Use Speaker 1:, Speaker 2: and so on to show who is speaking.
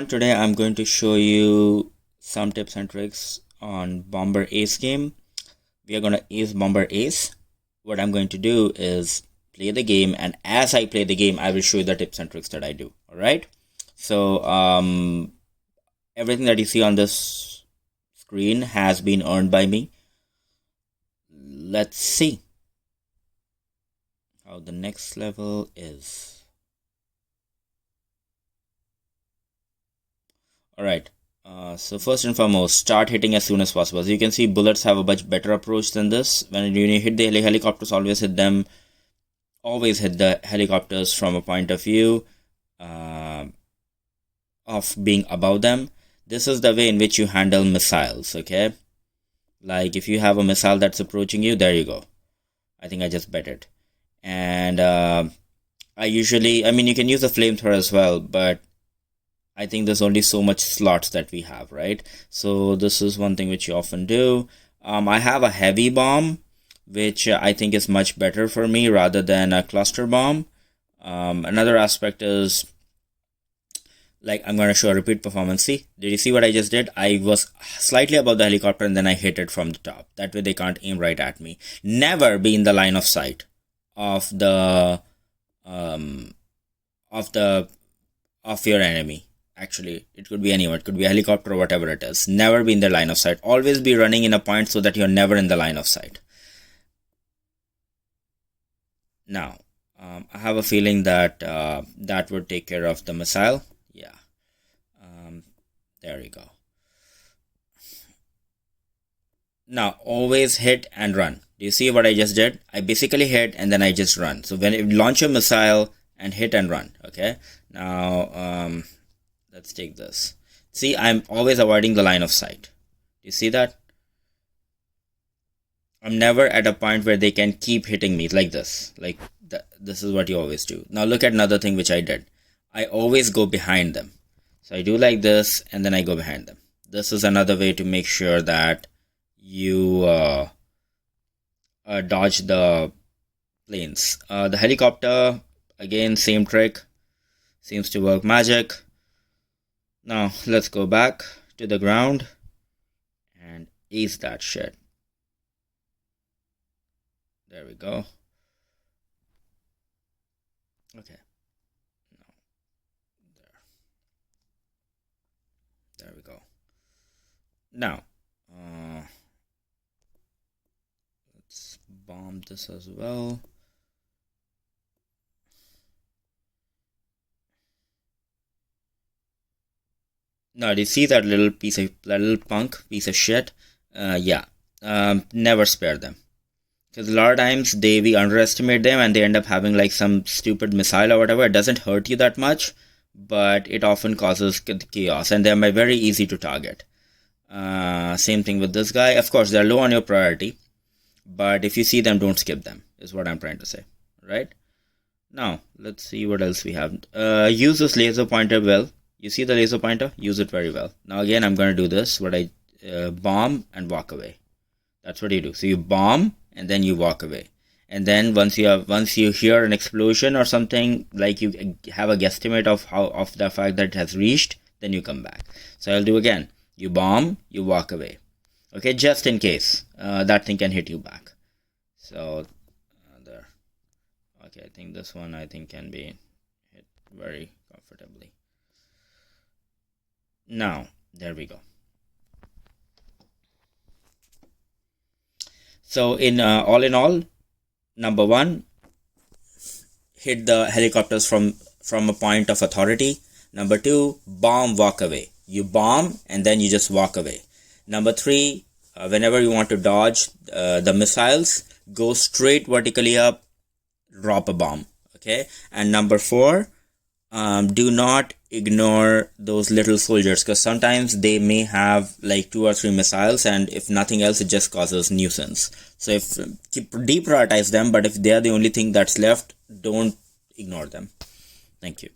Speaker 1: everyone, today I'm going to show you some tips and tricks on Bomber Ace game. We are going to ace Bomber Ace. What I'm going to do is play the game, and as I play the game I will show you the tips and tricks that I do. Alright, so everything that you see on this screen has been earned by me. Let's see how the next level is. Alright, so first and foremost, start hitting as soon as possible. As you can see, bullets have a much better approach than this. When you hit the helicopters, always hit them. Always hit the helicopters from a point of view of being above them. This is the way in which you handle missiles, okay? Like if you have a missile that's approaching you, there you go. I think I just bet it. And you can use a flamethrower as well, but I think there's only so much slots that we have, right? So this is one thing which you often do. I have a heavy bomb, which I think is much better for me rather than a cluster bomb. Another aspect is, like, I'm going to show a repeat performance. See, did you see what I just did? I was slightly above the helicopter and then I hit it from the top. That way they can't aim right at me. Never be in the line of sight of the of your enemy. Actually, it could be anyone. It could be a helicopter or whatever it is. Never be in the line of sight. Always be running in a point so that you're never in the line of sight. Now, I have a feeling that that would take care of the missile. Yeah. There we go. Now, always hit and run. Do you see what I just did? I basically hit and then I just run. So when you launch a missile and hit and run, okay? Now, let's take this. See, I'm always avoiding the line of sight. Do you see that? I'm never at a point where they can keep hitting me like this. Like, this is what you always do. Now look at another thing which I did. I always go behind them. So I do like this and then I go behind them. This is another way to make sure that you dodge the planes. The helicopter, again, same trick. Seems to work magic. Now, let's go back to the ground and ace that shit. There we go. Okay. Now, there we go. Now, let's bomb this as well. Now, do you see that little punk piece of shit? Never spare them. Because a lot of times we underestimate them and they end up having like some stupid missile or whatever. It doesn't hurt you that much, but it often causes chaos and they're very easy to target. Same thing with this guy. Of course, they're low on your priority, but if you see them, don't skip them, is what I'm trying to say, right? Now, let's see what else we have. Use this laser pointer well. You see the laser pointer? Use it very well. Now again, I'm going to do this, what I bomb and walk away. That's what you do. So you bomb and then you walk away. And then once you hear an explosion or something, like you have a guesstimate of the fact that it has reached, then you come back. So I'll do again. You bomb, you walk away. Okay, just in case that thing can hit you back. So there. Okay, I think this one can be hit very comfortably. Now, there we go. So all in all, number one, hit the helicopters from a point of authority. Number two, bomb, walk away. You bomb and then you just walk away. Number three, whenever you want to dodge the missiles, go straight vertically up, drop a bomb. Okay. And number four, do not ignore those little soldiers, because sometimes they may have like 2 or 3 missiles, and if nothing else, it just causes nuisance. So deprioritize them, but if they are the only thing that's left, don't ignore them. Thank you.